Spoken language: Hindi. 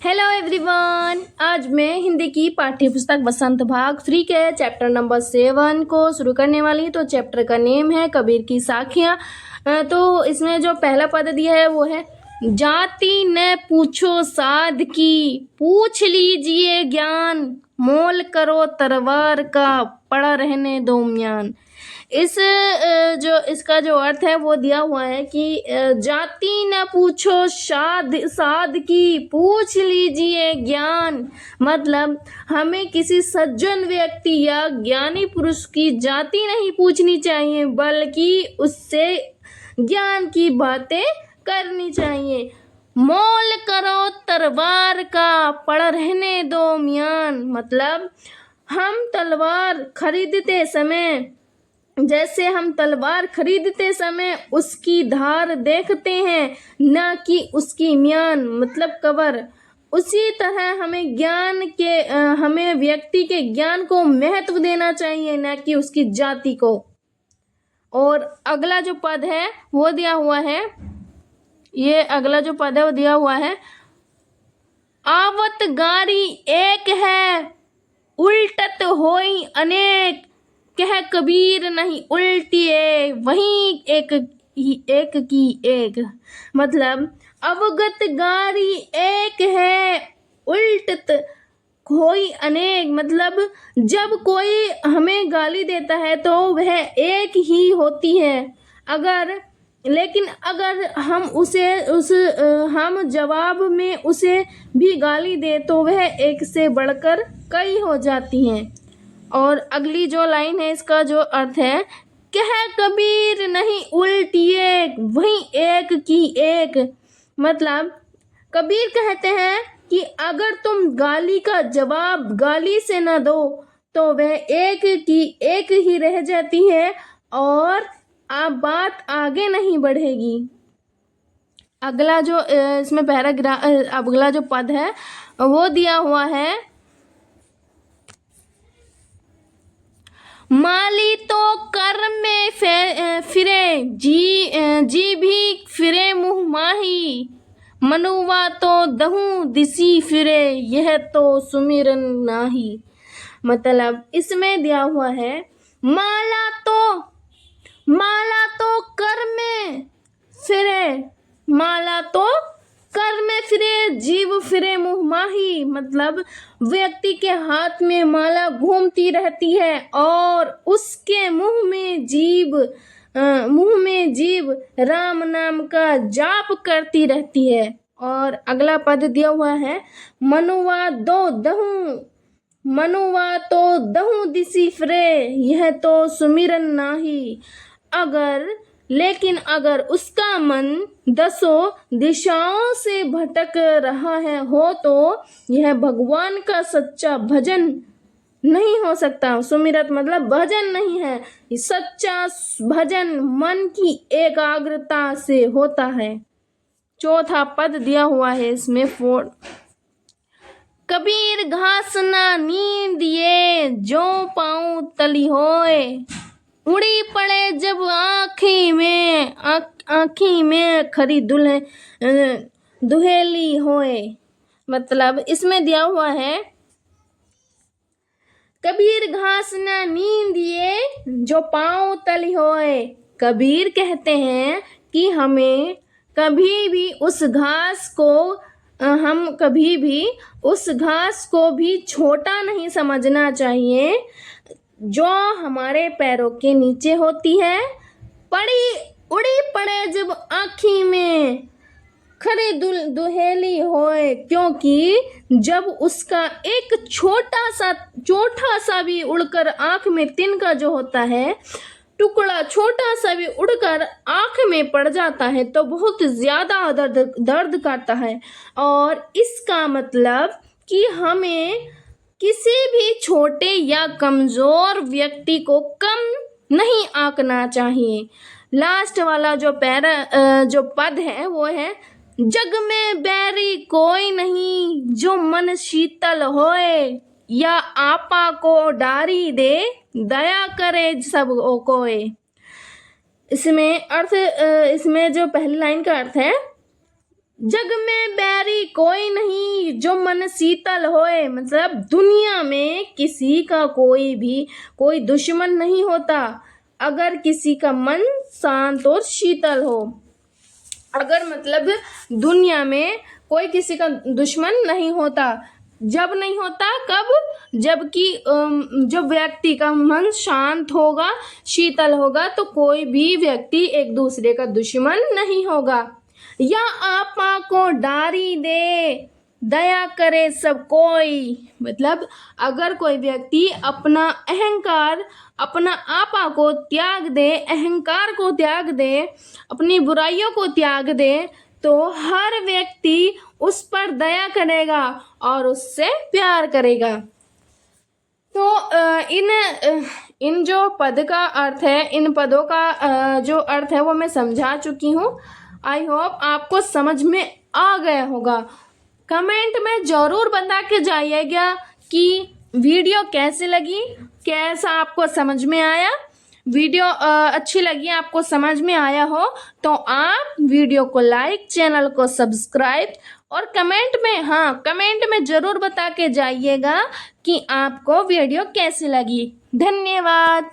Hello everyone. आज मैं हिंदी की पाठ्य पुस्तक बसंत भाग 3 के चैप्टर नंबर 7 को शुरू करने वाली हूँ। तो चैप्टर का नेम है कबीर की साखियाँ। तो इसमें जो पहला पद दिया है वो है, जाति न पूछो साध की, पूछ लीजिए ज्ञान, मोल करो तरवार का, पड़ा रहने दो म्यान। जो इसका जो अर्थ है वो दिया हुआ है कि जाति न पूछो साध की, पूछ लीजिए ज्ञान। मतलब हमें किसी सज्जन व्यक्ति या ज्ञानी पुरुष की जाति नहीं पूछनी चाहिए, बल्कि उससे ज्ञान की बातें करनी चाहिए। मोल करो तरवार का, पड़ा रहने दो म्यान। मतलब हम तलवार खरीदते समय, जैसे हम तलवार खरीदते समय उसकी धार देखते हैं, ना कि उसकी म्यान मतलब कवर, उसी तरह हमें व्यक्ति के ज्ञान को महत्व देना चाहिए, ना कि उसकी जाति को। और अगला जो पद है वो दिया हुआ है, आवत गारी एक है, उल्टत होई अनेक, कह कबीर नहीं उल्टिए, वहीं एक की एक। मतलब अवगत गारी एक है, उल्टत होई अनेक। मतलब जब कोई हमें गाली देता है तो वह एक ही होती है, लेकिन अगर हम हम जवाब में उसे भी गाली दे तो वह एक से बढ़कर कई हो जाती हैं। और अगली जो लाइन है इसका जो अर्थ है, कह कबीर नहीं उल्टी एक, वहीं एक की एक। मतलब कबीर कहते हैं कि अगर तुम गाली का जवाब गाली से न दो तो वह एक की एक ही रह जाती है और आप बात आगे नहीं बढ़ेगी। अगला जो इसमें अगला जो पद है वो दिया हुआ है, माली तो कर में फिरे, जी भी फिरे मुँह माही, मनुवा तो दहू दिसी फिरे, यह तो सुमिरन नाही। मतलब इसमें दिया हुआ है, माला तो कर में फिरे, जीव फिरे मुँह माही। मतलब व्यक्ति के हाथ में माला घूमती रहती है और उसके मुँह में जीव राम नाम का जाप करती रहती है। और अगला पद दिया हुआ है, मनुवा तो दहू दिसी फिरे, यह तो सुमिरन नाही। लेकिन अगर उसका मन 10 दिशाओं से भटक रहा हो तो यह भगवान का सच्चा भजन नहीं हो सकता। सुमिरत मतलब भजन नहीं है, सच्चा भजन मन की एकाग्रता से होता है। चौथा पद दिया हुआ है इसमें, कबीर घास ना नींद ये, जो पाऊं तली होए, उड़ी पड़े जब आँखी में खरी दुहेली होए। मतलब इसमें दिया हुआ है, कबीर घास न नींद ये, जो पाँव तली होए। कबीर कहते हैं कि हमें कभी भी उस घास को भी छोटा नहीं समझना चाहिए जो हमारे पैरों के नीचे होती है। उड़ी पड़े जब आँखी में खरे दुहेली होए, क्योंकि जब उसका एक छोटा सा भी उड़कर आँख में तिनका जो होता है टुकड़ा छोटा सा भी उड़कर आँख में पड़ जाता है तो बहुत ज्यादा दर्द करता है। और इसका मतलब कि हमें किसी भी छोटे या कमजोर व्यक्ति को कम नहीं आंकना चाहिए। लास्ट वाला जो पद है वो है, जग में बैरी कोई नहीं, जो मन शीतल होए, या आपा को डारी दे, दया करे सब कोय। इसमें जो पहली लाइन का अर्थ है, जग में बैरी कोई नहीं जो मन शीतल होए, मतलब दुनिया में किसी का कोई दुश्मन नहीं होता अगर किसी का मन शांत और शीतल हो। अगर मतलब दुनिया में कोई किसी का दुश्मन नहीं होता, जब नहीं होता कब, जबकि जो व्यक्ति का मन शांत होगा, शीतल होगा, तो कोई भी व्यक्ति एक दूसरे का दुश्मन नहीं होगा। या आपा को डारी दे दया करे सब कोई, मतलब अगर कोई व्यक्ति अपना अहंकार, अपना आपा को त्याग दे, अहंकार को त्याग दे, अपनी बुराइयों को त्याग दे, तो हर व्यक्ति उस पर दया करेगा और उससे प्यार करेगा। तो इन जो पद का अर्थ है, इन पदों का जो अर्थ है वो मैं समझा चुकी हूँ। आई होप आपको समझ में आ गया होगा। कमेंट में ज़रूर बता के जाइएगा कि वीडियो कैसे लगी, कैसा आपको समझ में आया। वीडियो अच्छी लगी, आपको समझ में आया हो तो आप वीडियो को लाइक, चैनल को सब्सक्राइब और कमेंट में ज़रूर बता के जाइएगा कि आपको वीडियो कैसी लगी। धन्यवाद।